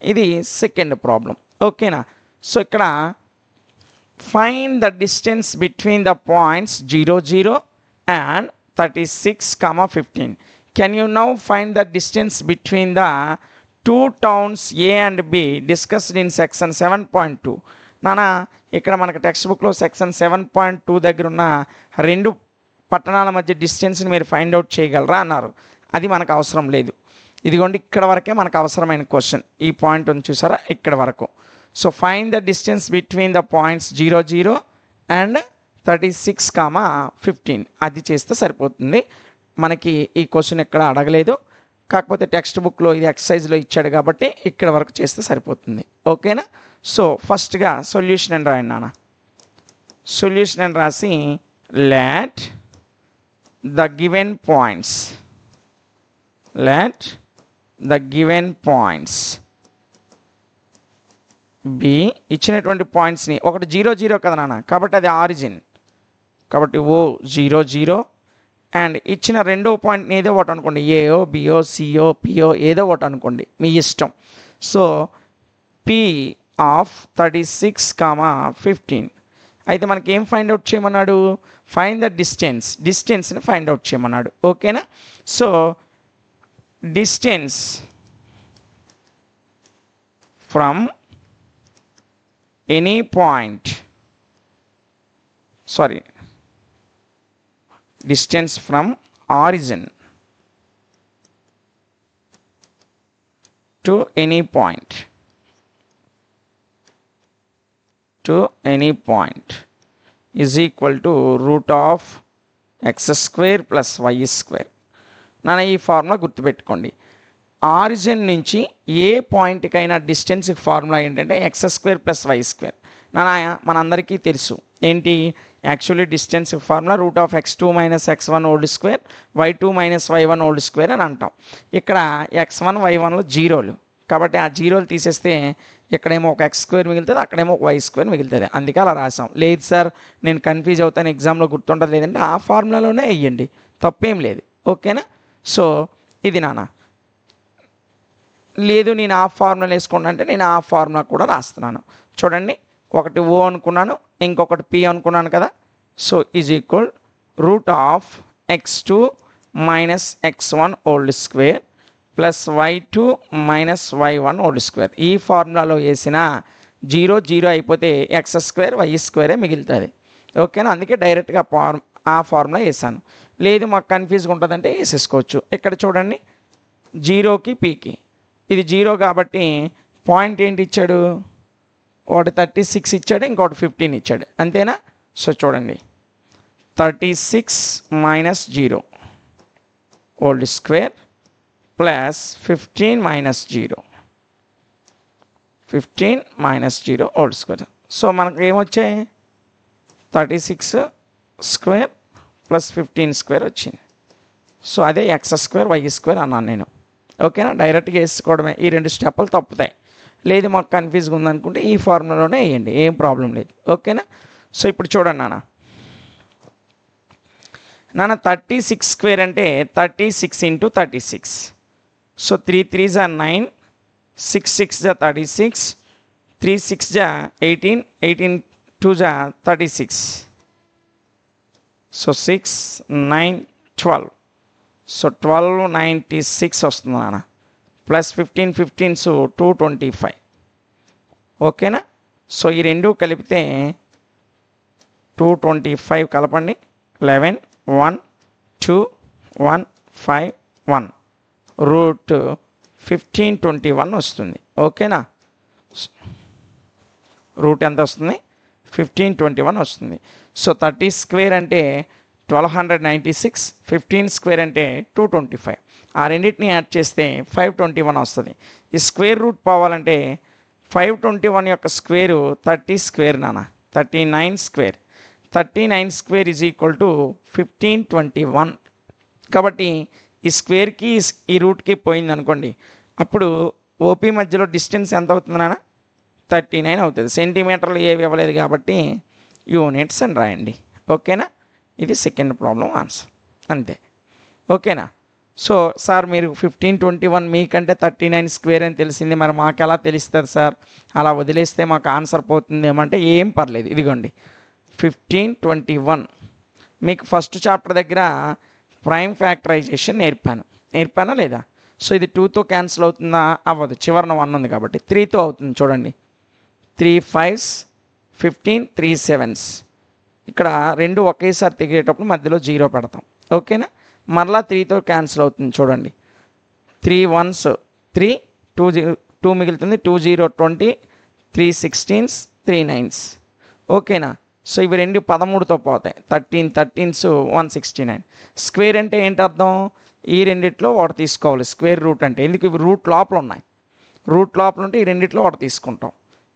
ఇది second problem. ఓకేనా. So ఇక్కడ find the distance between the points 0, 0 and 36, 15. Can you now find the distance between the two towns A and B discussed in section 7.2? నానా ఇక్కడ మనకు text బుక్లో section 7.2 దగ్గర ఉన్న రెండు పట్టణాల మధ్య డిస్టెన్స్ని మీరు ఫైండ్ అవుట్ చేయగలరా అన్నారు. అది మనకు అవసరం లేదు. ఇదిగోండి ఇక్కడ వరకే మనకు అవసరమైన క్వశ్చన్. ఈ పాయింట్ ఉంది చూసారా, ఇక్కడ వరకు. So find the distance between the points 0, 0 and 36, 15. అది చేస్తే సరిపోతుంది. మనకి ఈ క్వశ్చన్ ఎక్కడ అడగలేదు, కాకపోతే టెక్స్ట్ బుక్లో ఇది ఎక్సర్సైజ్లో ఇచ్చాడు కాబట్టి ఇక్కడ వరకు చేస్తే సరిపోతుంది. ఓకేనా. సో ఫస్ట్గా సొల్యూషన్ అని రాయండి నాన్న. సొల్యూషన్ అని రాసి let the given points B ఇచ్చినటువంటి పాయింట్స్ని, ఒకటి 0, 0 కదా నాన్న, కాబట్టి అది ఆరిజిన్, కాబట్టి O 0, 0 అండ్ ఇచ్చిన రెండో పాయింట్ని ఏదో ఒకటి అనుకోండి, ఏఓ బిఓ సిఓ పిఓ ఏదో ఒకటి అనుకోండి, మీ ఇష్టం. So P of 36, 15. అయితే మనకి ఏం ఫైండ్ అవుట్ చేయమన్నాడు? ఫైండ్ ద డిస్టెన్స్ని ఫైండ్ అవుట్ చేయమన్నాడు. ఓకేనా. So distance from any point, distance from origin to any point is equal to root of x square plus y square. నాన్న ఈ ఫార్ములా గుర్తుపెట్టుకోండి. Origin నుంచి ఏ పాయింట్కైనా డిస్టెన్స్ ఫార్ములా ఏంటంటే X square plus Y square. నాన్న మనందరికీ తెలుసు ఏంటి, actually distance formula root of x2 minus x1 whole square y2 minus y1 whole square అని అంటాం. ఇక్కడ x1 y1లో జీరోలు, కాబట్టి ఆ జీరోలు తీసేస్తే ఇక్కడేమో ఒక ఎక్స్ స్క్వేర్ మిగులుతుంది, అక్కడేమో ఒక వై స్క్వేర్ మిగులుతుంది. అందుకే అలా రాసాం. లేదు సార్ నేను కన్ఫ్యూజ్ అవుతాను, ఎగ్జామ్లో గుర్తుండదు లేదంటే ఆ ఫార్ములాలోనే వేయండి, తప్పేం లేదు. ఓకేనా. సో ఇది నాన్న. లేదు నేను ఆ ఫార్ములా వేసుకోండి అంటే నేను ఆ ఫార్ములా కూడా రాస్తున్నాను. చూడండి, ఒకటి O అనుకున్నాను, ఇంకొకటి P అనుకున్నాను కదా. So is equal route of x2 minus x1 whole square plus y2 minus y1 whole square. ఈ ఫార్ములాలో వేసిన 0, 0 అయిపోతే ఎక్స్ స్క్వేర్ వై స్క్వేరే మిగులుతుంది. ఓకేనా. అందుకే డైరెక్ట్గా ఆ ఫార్ములా వేసాను. లేదు మాకు కన్ఫ్యూజ్గా ఉంటుందంటే వేసేసుకోవచ్చు. ఇక్కడ చూడండి, 0కి Pకి ఇది 0 కాబట్టి పాయింట్ ఏంటి ఇచ్చాడు, ఒకటి 36 ఇచ్చాడు, ఇంకోటి 15 ఇచ్చాడు, అంతేనా. సో చూడండి 36 minus 0 whole square plus 15 minus 0 whole square. So మనకు ఏమొచ్చాయి 36 స్క్వేర్ ప్లస్ 15 స్క్వేర్ వచ్చింది. సో అదే ఎక్స్ స్క్వేర్ వై స్క్వేర్ అన్నాను నేను. ఓకేనా. డైరెక్ట్గా వేసుకోవడమే. ఈ రెండు స్టెప్పులు తప్పుతాయి. లేదు మాకు కన్ఫ్యూజ్గా ఉందనుకుంటే ఈ ఫార్ములాలోనే వేయండి, ఏం ప్రాబ్లం లేదు. ఓకేనా. సో ఇప్పుడు చూడండి నాన్న 36 స్క్వేర్ అంటే 36 into 36. So 3 3s are 9, 6 6s are 36, 3 6s are 18, 18 2s are 36. So 6 9 12. So 1296 వస్తుంది నాన్న. Plus 15 15 so 225. ఓకేనా. సో ఈ రెండు కలిపితే 225 కలపండి. 11 1 2 1 5 1 రూట్ 1521 వస్తుంది. ఓకేనా. రూట్ ఎంత వస్తుంది, 1521 వస్తుంది. సో 30 స్క్వేర్ అంటే 1296, 15 స్క్వేర్ అంటే 225. ఆ రెండింటిని యాడ్ చేస్తే 521 వస్తుంది. ఈ స్క్వేర్ రూట్ పోవాలంటే 521 యొక్క స్క్వేరు 30 స్క్వేర్ నాన్న, 39 square. 39 square is equal to 1521. కాబట్టి ఈ స్క్వేర్కి ఈ రూట్కి పోయింది అనుకోండి, అప్పుడు ఓపీ మధ్యలో డిస్టెన్స్ ఎంత అవుతుంది నాన్న, 39 అవుతుంది. సెంటీమీటర్లు ఏవి ఇవ్వలేదు కాబట్టి యూనిట్స్ అని రాయండి. ఓకేనా. ఇది సెకండ్ ప్రాబ్లం ఆన్సర్ అంతే. ఓకేనా. సో సార్ మీరు 1521 మీకంటే 39 స్క్వేర్ అని తెలిసింది, మరి మాకు ఎలా తెలుస్తుంది సార్, అలా వదిలేస్తే మాకు ఆన్సర్ పోతుంది ఏమంటే ఏం పర్లేదు. ఇదిగోండి 1521 మీకు ఫస్ట్ చాప్టర్ దగ్గర ప్రైమ్ ఫ్యాక్టరైజేషన్ నేర్పానా లేదా? సో ఇది 2తో క్యాన్సిల్ అవుతుందా? అవ్వదు, చివరిన 1 ఉంది కాబట్టి 3తో అవుతుంది. చూడండి 3 5s 15 3 7s. ఇక్కడ రెండు ఒకేసారి తెగేటప్పుడు మధ్యలో 0 పెడతాం. ఓకేనా? మరలా 3తో క్యాన్సిల్ అవుతుంది. చూడండి 3 1s 3 2 మిగులుతుంది, 2 0 20 3 16s 3 9s. ఓకేనా? సో ఇవి రెండు 13తో పోతాయి. 13 13s 169. స్క్వేర్ అంటే ఏంటి అర్థం? ఈ రెండిట్లో ఒకటి తీసుకోవాలి స్క్వేర్ రూట్ అంటే. ఎందుకు? ఇవి రూట్ లోపల ఉన్నాయి. రూట్ లోపల ఉంటే ఈ రెండిట్లో ఒకటి తీసుకుంటాం,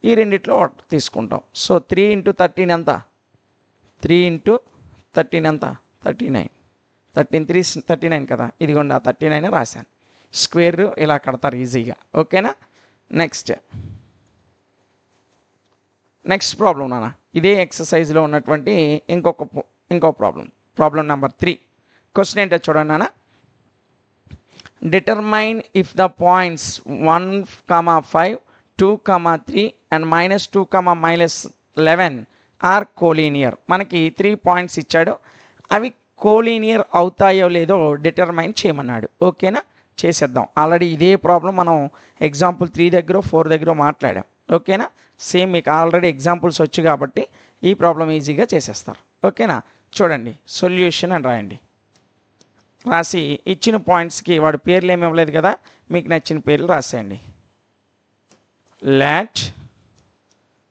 ఈ రెండిట్లో ఒకటి తీసుకుంటాం. సో 3 × 13 ఎంత? 3 × 13 ఎంత? 39. 13 3 39 కదా. ఇదిగోండి ఆ 39 రాశాను. స్క్వేర్ ఇలా కడతారు ఈజీగా. ఓకేనా? నెక్స్ట్ ప్రాబ్లం నాన్న, ఇదే ఎక్సర్సైజ్లో ఉన్నటువంటి ఇంకో ప్రాబ్లం నెంబర్ 3. క్వశ్చన్ ఏంటో చూడండి నాన్న. Determine if the points 1, 5, 2, 3 and -2, -11 are collinear. మనకి 3 పాయింట్స్ ఇచ్చాడు, అవి కోలీనియర్ అవుతాయో లేదో డిటర్మైన్ చేయమన్నాడు. ఓకేనా? చేసేద్దాం. ఆల్రెడీ ఇదే ప్రాబ్లం మనం ఎగ్జాంపుల్ 3 దగ్గర 4 దగ్గర మాట్లాడాం. ఓకేనా? సేమ్ మీకు ఆల్రెడీ ఎగ్జాంపుల్స్ వచ్చు కాబట్టి ఈ ప్రాబ్లం ఈజీగా చేసేస్తారు. ఓకేనా? చూడండి సొల్యూషన్ అని రాయండి. రాసి ఇచ్చిన పాయింట్స్కి వాడు పేర్లు ఏమి ఇవ్వలేదు కదా, మీకు నచ్చిన పేర్లు రాసేయండి. Let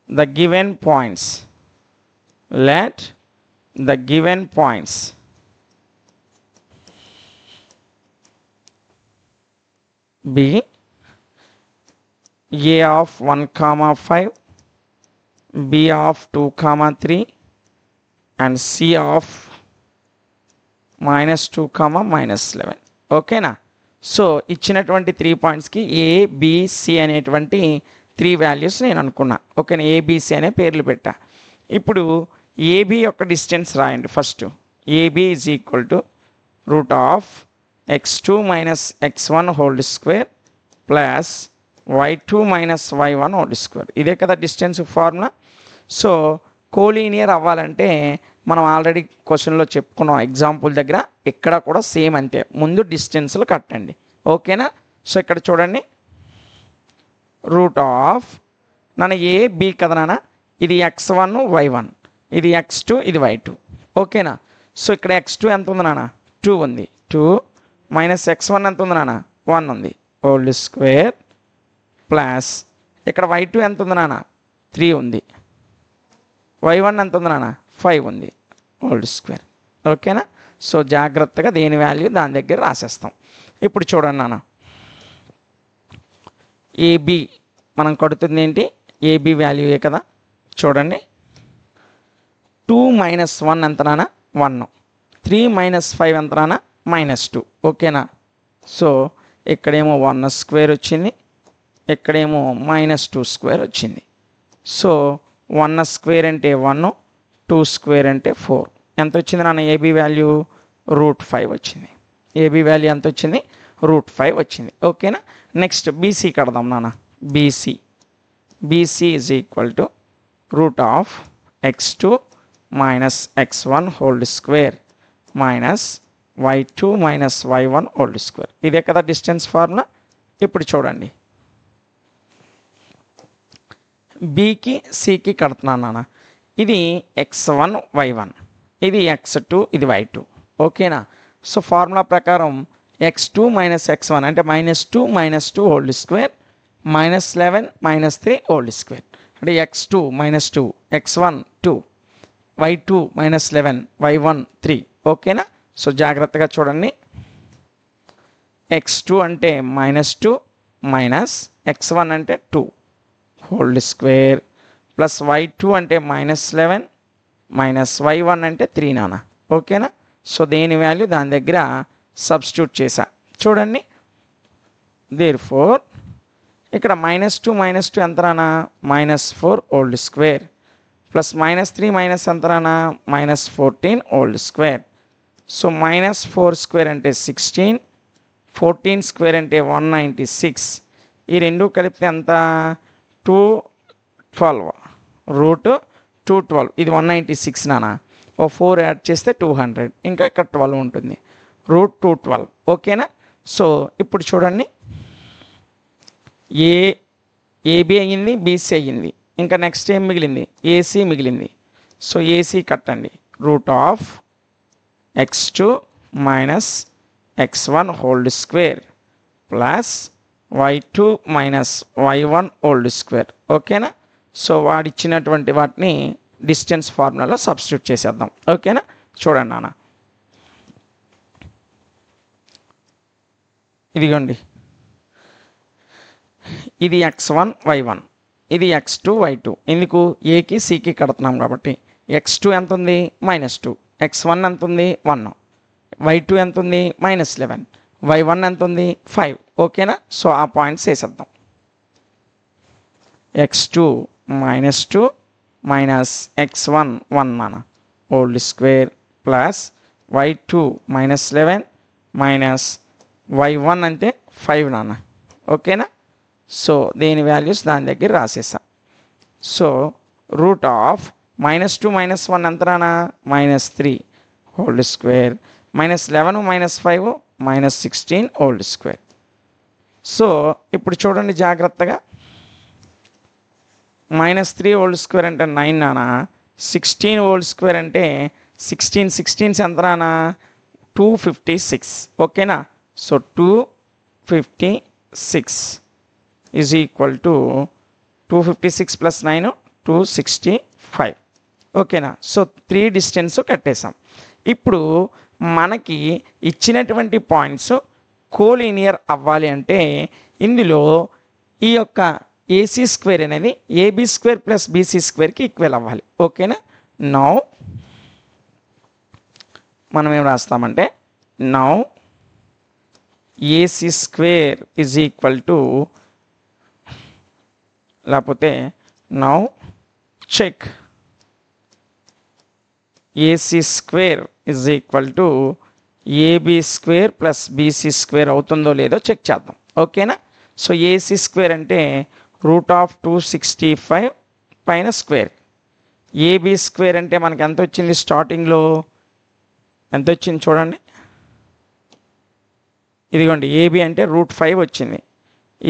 the given points be a of 1, 5, b of 2, 3 and c of -2, -11. ఓకేనా? సో ఇచ్చినటువంటి 3 పాయింట్స్కి ABC అనేటువంటి 3 వాల్యూస్ నేను అనుకున్నా. ఓకేనా? ABC అనే పేర్లు పెట్టా. ఇప్పుడు AB యొక్క డిస్టెన్స్ రాయండి. First AB is equal to √x2 - x1 whole square plus y2 - y1 whole square. ఇదే కదా డిస్టెన్స్ ఫార్ములా. సో కోలీనియర్ అవ్వాలంటే మనం ఆల్రెడీ క్వశ్చన్లో చెప్పుకున్నాం ఎగ్జాంపుల్ దగ్గర, ఇక్కడ కూడా సేమ్ అంతే, ముందు డిస్టెన్స్లు కట్టండి. ఓకేనా? సో ఇక్కడ చూడండి నాన్న AB కదా నాన్న, ఇది x1 y1, ఇది x2 ఇది y2. ఓకేనా? సో ఇక్కడ x2 ఎంత ఉంది నాన్న? 2 ఉంది. 2 - x1 ఎంత ఉంది నాన్న? 1 ఉంది హోల్ స్క్వేర్ ప్లస్ ఇక్కడ y2 ఎంత ఉంది నాన్న? 3 ఉంది. y1 ఎంత ఉంది నాన్న? 5 ఉంది హోల్ స్క్వేర్. ఓకేనా? సో జాగ్రత్తగా దేని వాల్యూ దాని దగ్గర రాసేస్తాం. ఇప్పుడు చూడండి నాన్న, AB మనం కొడుతుంది ఏంటి? AB వాల్యూయే కదా. చూడండి 2 - 1 ఎంత నాన్న? 1. 3 - 5 ఎంత నాన్న? -2. ఓకేనా? సో ఇక్కడేమో 1 స్క్వేర్ వచ్చింది, ఇక్కడేమో -2 స్క్వేర్ వచ్చింది. సో 1 స్క్వేర్ అంటే 1, 2 స్క్వేర్ అంటే 4. ఎంత వచ్చింది నాన్న? AB వాల్యూ √5 వచ్చింది. AB వాల్యూ ఎంత వచ్చింది? √5 వచ్చింది. ఓకేనా? నెక్స్ట్ BC కడదాం నాన్న. BC is equal to √x2 - x1 whole square minus y2 - y1 whole square. ఇదే కదా డిస్టెన్స్ ఫార్ములా. ఇప్పుడు చూడండి Bకి Cకి కడుతున్నాను నాన్న. ఇది x1 y1, ఇది x2 ఇది y2. ఓకేనా? సో ఫార్ములా ప్రకారం x2 - x1 అంటే -2 - 2 హోల్ స్క్వేర్ -11 - 3 హోల్ స్క్వేర్. అంటే x2 - 2 x1 2 y2 - 11 y1 3. ఓకేనా? సో జాగ్రత్తగా చూడండి, x2 అంటే -2 మైనస్ x1 అంటే 2 హోల్ స్క్వేర్ ప్లస్ y2 అంటే -11 మైనస్ y1 అంటే 3 నాన్న. ఓకేనా? సో దేని వాల్యూ దాని దగ్గర సబ్స్టిట్యూట్ చేశా. చూడండి దేర్ఫోర్ ఇక్కడ -2 - 2 ఎంత నాన్న? -4 హోల్ స్క్వేర్ ప్లస్ -3 మైనస్ ఎంత నాన్న? -14 హోల్ స్క్వేర్. సో -4 స్క్వేర్ అంటే 16 14 స్క్వేర్ అంటే 196. ఈ రెండు కలిపితే ఎంత? 212 రూట్ 212. ఇది 196 నానా. ఓ 4 యాడ్ చేస్తే 200. ఇంకా ఇక్కడ 12 ఉంటుంది. రూట్ 212. ఓకేనా? సో ఇప్పుడు చూడండి, ఏబి అయ్యింది, బీసీ అయ్యింది. ఇంకా నెక్స్ట్ ఏం మిగిలింది? ఏసీ మిగిలింది. సో ఏసీ కట్టండి. Route of x2 minus x1 hold square plus y2 minus y1 hold square. ఓకేనా? సో వాడిచ్చినటువంటి వాటిని డిస్టెన్స్ ఫార్ములాలో సబ్స్టిట్యూట్ చేసేద్దాం. ఓకేనా? చూడండి నాన్న, ఇదిగోండి, ఇది x1 y1, ఇది x2 y2. ఎందుకు? ఏకి సికి కడుతున్నాం కాబట్టి. x2 ఎంత ఉంది? -2. x1 ఎంత ఉంది? 1. y2 ఎంత ఉంది? -11. y1 ఎంత ఉంది? 5. ఓకేనా? సో ఆ పాయింట్స్ వేసేద్దాం. x2 -2 మైనస్ x1 1 నాన్న hold square plus y2 -11 minus y1 అంటే 5 నాన్న. ఓకేనా? సో దేని వాల్యూస్ దాని దగ్గర రాసేసా. సో రూట్ ఆఫ్ -2 -1 ఎంత నాన్న? -3 hold square -11 -5 -16 hold square. So ఇప్పుడు చూడండి జాగ్రత్తగా, -3 హోల్డ్ స్క్వేర్ అంటే 9 నాన్న. 16 హోల్డ్ స్క్వేర్ అంటే 16 ఎంత నాన్న? 256. ఓకేనా? So 256 is equal to 256 plus 9 265. ఓకేనా? సో 3 డిస్టెన్స్ కట్టేసాం. ఇప్పుడు మనకి ఇచ్చినటువంటి పాయింట్స్ కోలీనియర్ అవ్వాలి అంటే ఇందులో ఈ యొక్క ఏసీ స్క్వేర్ అనేది ఏబీ స్క్వేర్ ప్లస్ బీసీ స్క్వేర్కి ఈక్వల్ అవ్వాలి. ఓకేనా? నౌ మనం ఏం రాస్తామంటే, now AC square is equal to, లేకపోతే now check AC square is equal to AB square plus BC square అవుతుందో లేదో చెక్ చేద్దాం. ఓకేనా? సో ఏసీ స్క్వేర్ అంటే రూట్ ఆఫ్ 265 పైన స్క్వేర్. ఏబీ స్క్వేర్ అంటే మనకి ఎంత వచ్చింది? స్టార్టింగ్లో ఎంత వచ్చింది చూడండి, ఇదిగోండి, ఏబీ అంటే √5 వచ్చింది,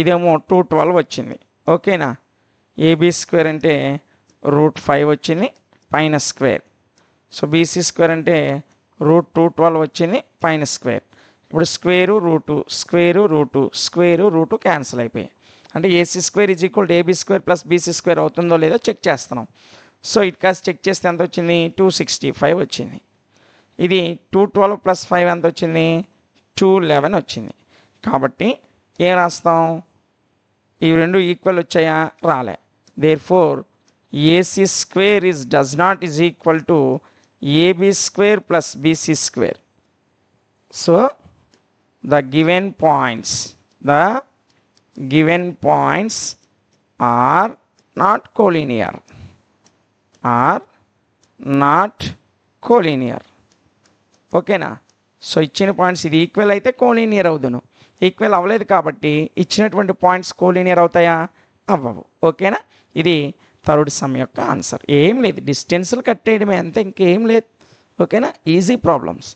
ఇదేమో 212 వచ్చింది. ఓకేనా? ఏబీ స్క్వేర్ అంటే √5 వచ్చింది పైన స్క్వేర్. సో బీసీ స్క్వేర్ అంటే √212 వచ్చింది పైన స్క్వేర్. ఇప్పుడు స్క్వేరు రూటు క్యాన్సిల్ అయిపోయాయి. అంటే AC square is equal to AB square plus BC square అవుతుందో లేదో చెక్ చేస్తున్నాం. సో ఇట్ కాస్ చెక్ చేస్తే ఎంత వచ్చింది? 265 వచ్చింది. ఇది 212 ప్లస్ 5 ఎంత వచ్చింది? 211 వచ్చింది. కాబట్టి ఏం రాస్తాం? ఈ రెండు ఈక్వల్ వచ్చాయా? రాలే. Therefore AC square does not is equal to AB square plus BC square. So the given points are not collinear. ఓకేనా? సో ఇచ్చిన పాయింట్స్ ఇది ఈక్వల్ అయితే కోలీనియర్ అవుదును. ఈక్వల్ అవ్వలేదు కాబట్టి ఇచ్చినటువంటి పాయింట్స్ కోలీనియర్ అవుతాయా? అవ్వవు. ఓకేనా? ఇది థర్డ్ సమ్ యొక్క ఆన్సర్. ఏం లేదు, డిస్టెన్స్లు కట్టేయడమే అంతే, ఇంకేం లేదు. ఓకేనా? Easy problems.